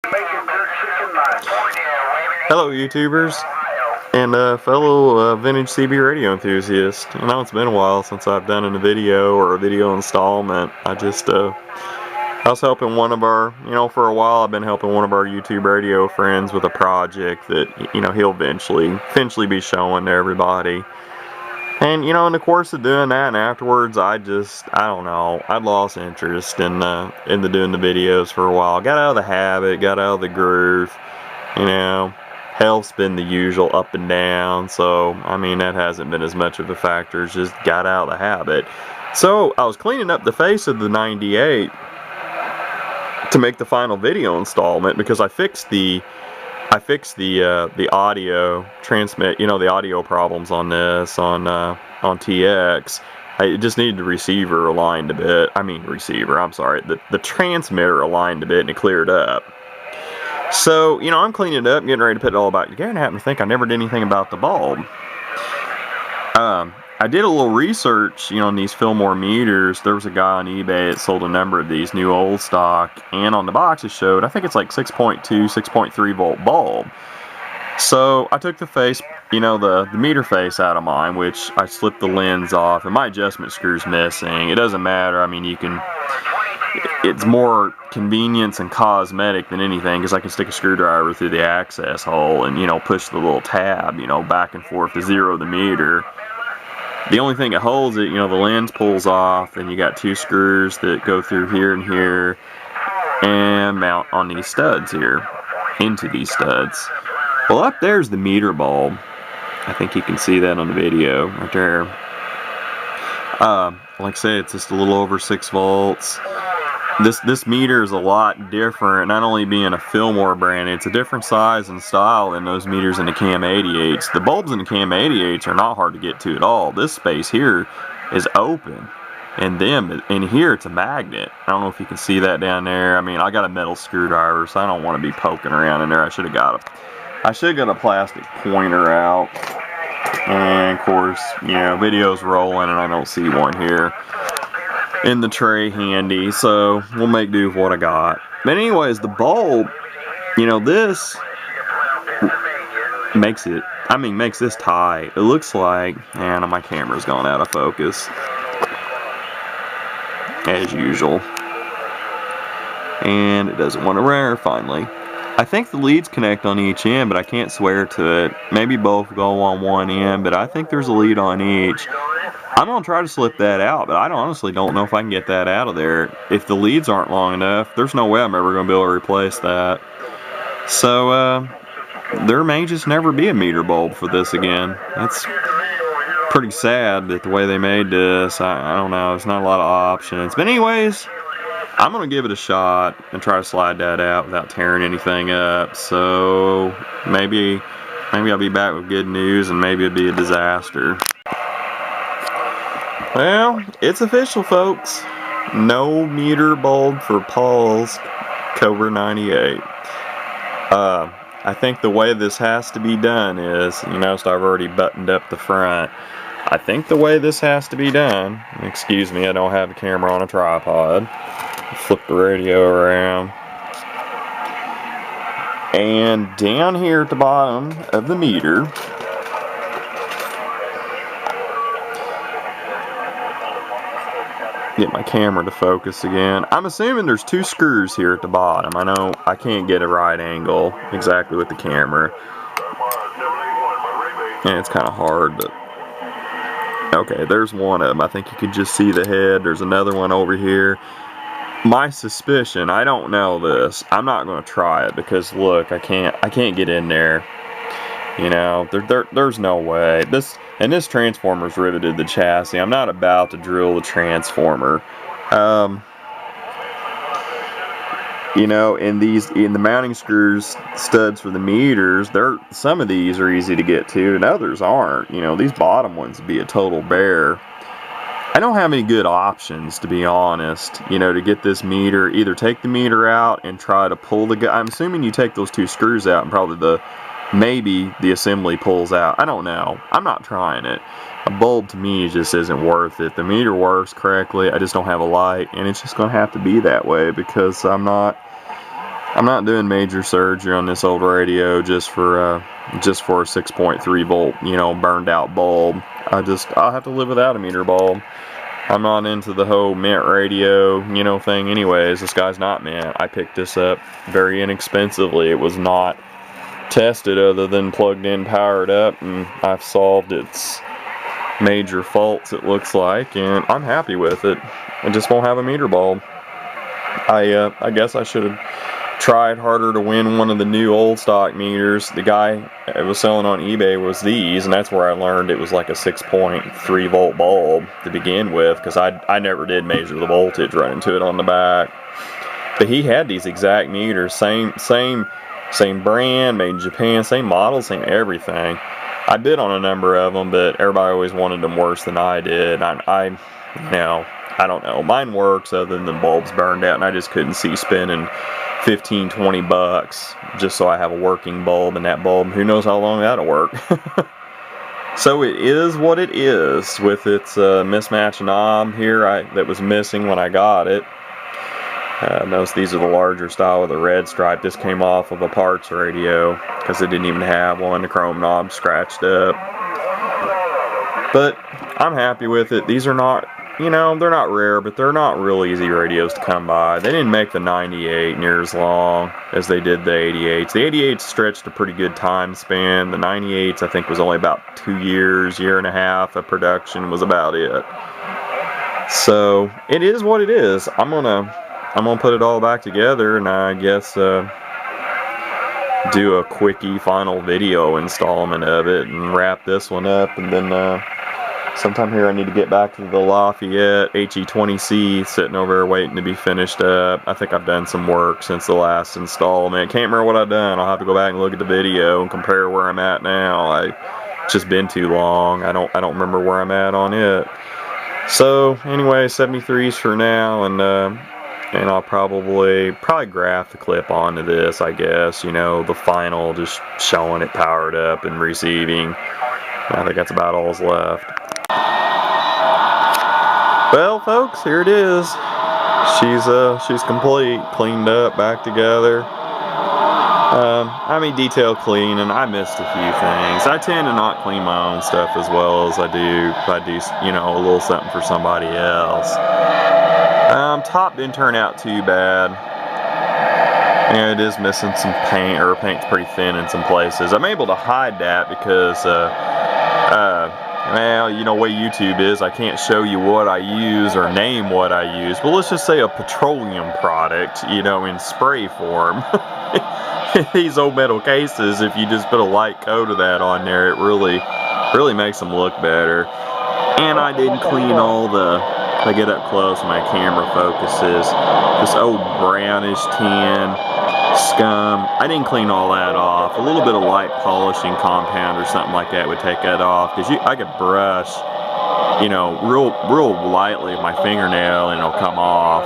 Hello YouTubers and fellow vintage CB radio enthusiasts. I know it's been a while since I've done a video or a video installment. I was helping one of our, for a while I've been helping one of our YouTube radio friends with a project that, he'll eventually be showing to everybody. And, in the course of doing that and afterwards, I don't know, I lost interest in doing the videos for a while. Got out of the habit, got out of the groove, health's been the usual up and down, so, I mean, that hasn't been as much of a factor, it's just got out of the habit. So, I was cleaning up the face of the 98 to make the final video installment because I fixed the audio transmit, the audio problems on this on TX. It just needed the receiver aligned a bit. The transmitter aligned a bit, and it cleared up. So, I'm cleaning it up, getting ready to put it all back together, and I happen to think I never did anything about the bulb. I did a little research, on these Fillmore meters. There was a guy on eBay that sold a number of these new old stock, and on the box it showed, I think it's like 6.2, 6.3 volt bulb. So I took the face, the meter face out of mine, which I slipped the lens off, and my adjustment screw's missing. It doesn't matter, I mean, it's more convenience and cosmetic than anything, because I can stick a screwdriver through the access hole and, push the little tab, back and forth to zero the meter. The only thing that holds it, the lens pulls off, and you got two screws that go through here and here and mount on these studs here, into these studs. Well, up there's the meter bulb. I think you can see that on the video right there. Like I said, it's just a little over 6 volts. This meter is a lot different, not only being a Fillmore brand, it's a different size and style than those meters in the Cam 88s. The bulbs in the Cam 88s are not hard to get to at all. This space here is open, and in here it's a magnet. I don't know if you can see that down there. I mean, I got a metal screwdriver, so I don't want to be poking around in there. I should have got a plastic pointer out. And of course, video's rolling and I don't see one here in the tray handy, so we'll make do with what I got. But anyways, the bulb, this makes this tight. It looks like, and my camera's gone out of focus as usual, and it doesn't want to wear finally. I think the leads connect on each end, but I can't swear to it. Maybe both go on one end, but I think there's a lead on each. I'm going to try to slip that out, but I honestly don't know if I can get that out of there. If the leads aren't long enough, there's no way I'm ever going to be able to replace that. So, there may just never be a meter bulb for this again. That's pretty sad that the way they made this. I don't know, there's not a lot of options. But anyways, I'm going to give it a shot and try to slide that out without tearing anything up. So, maybe I'll be back with good news, and maybe it'll be a disaster. Well, it's official, folks. No meter bulb for Paul's Cobra 98. I think the way this has to be done is, you notice I've already buttoned up the front. I think the way this has to be done, excuse me, I don't have the camera on a tripod. Flip the radio around. And down here at the bottom of the meter, get my camera to focus again. I'm assuming there's 2 screws here at the bottom. I know I can't get a right angle exactly with the camera, and it's kind of hard, but okay, there's one of them. I think you can just see the head. There's another one over here. My suspicion, I don't know this. I'm not going to try it because look, I can't get in there. There's no way. This transformer's riveted the chassis. I'm not about to drill the transformer. In the mounting screws, studs for the meters, some of these are easy to get to, and others aren't. These bottom ones would be a total bear. I don't have any good options, to be honest, to get this meter. Either take the meter out and try to pull I'm assuming you take those 2 screws out and probably maybe the assembly pulls out. I don't know. I'm not trying it. A bulb to me just isn't worth it. The meter works correctly. I just don't have a light, and it's just going to have to be that way because I'm not I'm not doing major surgery on this old radio just for a 6.3 volt, you know, burned out bulb. I'll have to live without a meter bulb. I'm not into the whole mint radio, you know, thing anyways. This guy's not mint. I picked this up very inexpensively. It was not tested other than plugged in, powered up, and I've solved its major faults, it looks like, and I'm happy with it. I just won't have a meter bulb. I guess I should have tried harder to win one of the new old stock meters. The guy I was selling on eBay was these, and that's where I learned it was like a 6.3 volt bulb to begin with, because I never did measure the voltage running to it on the back. But he had these exact meters, same brand, made in Japan, same model, same everything. I bid on a number of them, but everybody always wanted them worse than I did. I don't know. Mine works other than the bulbs burned out, and I just couldn't see spending 15, 20 bucks just so I have a working bulb, and that bulb, who knows how long that'll work. So it is what it is with its mismatched knob here that was missing when I got it. Notice these are the larger style with the red stripe. This came off of a parts radio because it didn't even have one. The chrome knob scratched up. But I'm happy with it. These are not, you know, they're not rare, but they're not real easy radios to come by. They didn't make the 98 near as long as they did the 88s. The 88s stretched a pretty good time span. The 98s, I think, was only about 2 years, year and a half of production was about it. So it is what it is. I'm gonna put it all back together, and I guess do a quickie final video installment of it and wrap this one up, and then sometime here I need to get back to the Lafayette HE20C sitting over there waiting to be finished up. I think I've done some work since the last installment. Can't remember what I've done. I'll have to go back and look at the video and compare where I'm at now. It's just been too long. I don't remember where I'm at on it. So anyway, 73s for now, and I'll probably graph the clip onto this, I guess, you know, the final, just showing it powered up and receiving. I think that's about all's left. Well, folks, here it is. She's complete, cleaned up, back together. I mean, detail clean, and I missed a few things. I tend to not clean my own stuff as well as I do if I do, you know, a little something for somebody else. Top didn't turn out too bad. Yeah, it is missing some paint, or paint's pretty thin in some places. I'm able to hide that because, well, you know the way YouTube is, I can't show you what I use or name what I use. But let's just say a petroleum product, you know, in spray form. These old metal cases, if you just put a light coat of that on there, it really makes them look better. And I didn't clean all the, if I get up close, my camera focuses, this old brownish tin scum. I didn't clean all that off. A little bit of light polishing compound or something like that would take that off, because I could brush, you know, real lightly with my fingernail and it'll come off.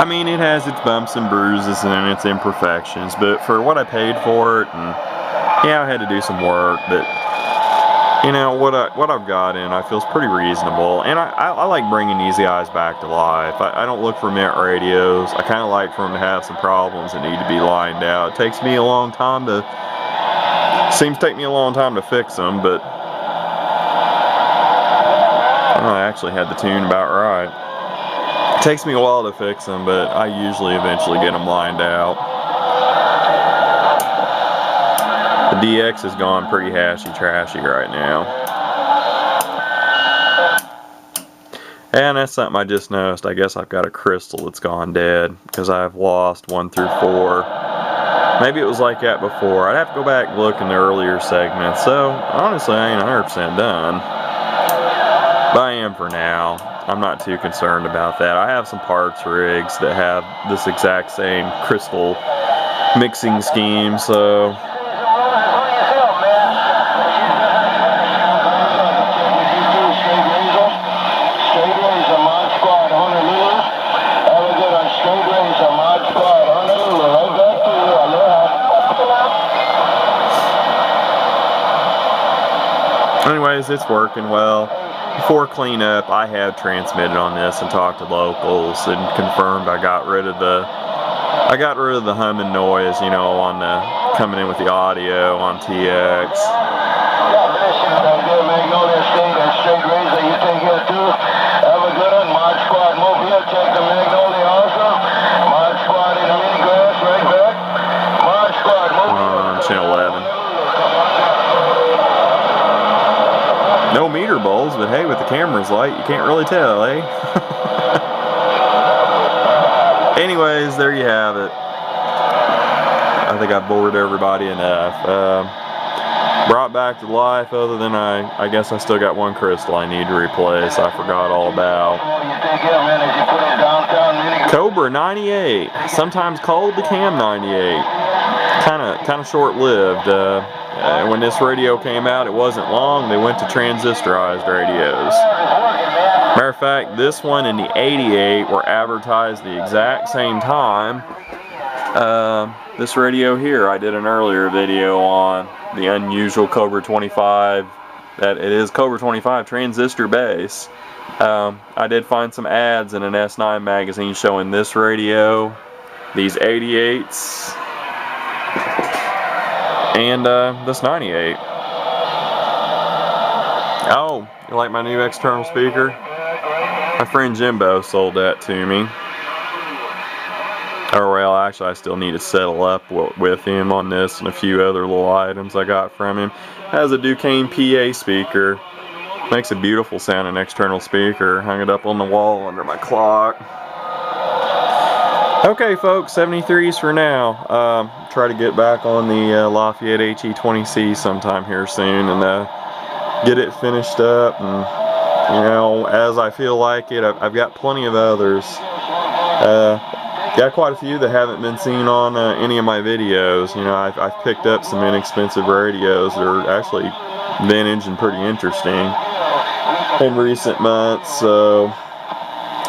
I mean, it has its bumps and bruises and its imperfections, but for what I paid for it, and yeah, I had to do some work, but you know, what I've got in, I feel is pretty reasonable, and I like bringing these guys back to life. I don't look for mint radios. I kind of like for them to have some problems that need to be lined out. It takes me a long time to, seems to take me a long time to fix them, but I actually had the tune about right. It takes me a while to fix them, but I usually eventually get them lined out. The DX has gone pretty trashy right now. And that's something I just noticed. I guess I've got a crystal that's gone dead because I've lost 1 through 4. Maybe it was like that before. I'd have to go back and look in the earlier segments. So, honestly, I ain't 100% done. But I am for now. I'm not too concerned about that. I have some parts rigs that have this exact same crystal mixing scheme, so anyways, it's working well. Before cleanup, I have transmitted on this and talked to locals and confirmed I got rid of the I got rid of the humming noise, you know, on the coming in with the audio on TX. God bless you. Magnolia State, that straight raise that you take here too. Have a good one. Mod Squad Mobile, check the Magnolia also. Mod Squad in the mini grass, right back. Mod Squad Mobile. Channel 11. No meter bowls, but hey, with the camera's light, you can't really tell, eh? Anyways, there you have it. I think I bored everybody enough. Brought back to life, other than I guess I still got one crystal I need to replace. I forgot all about. Cobra 98, sometimes called the Cam 98. Kind of short-lived. When this radio came out, it wasn't long. They went to transistorized radios. Matter of fact, this one and the 88 were advertised the exact same time. This radio here, I did an earlier video on the unusual Cobra 25, that it is Cobra 25 transistor base. I did find some ads in an S9 magazine showing this radio, these 88s, and this 98. Oh, you like my new external speaker? My friend Jimbo sold that to me. Or well, actually I still need to settle up with him on this and a few other little items I got from him. Has a Duquesne PA speaker. Makes a beautiful sounding external speaker. Hung it up on the wall under my clock. Okay folks, 73s for now. Try to get back on the Lafayette HE20C sometime here soon and get it finished up, and you know, as I feel like it. I've got plenty of others. Got quite a few that haven't been seen on any of my videos. You know, I've picked up some inexpensive radios that are actually vintage and pretty interesting in recent months. So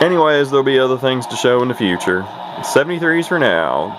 anyways, there'll be other things to show in the future. 73s for now.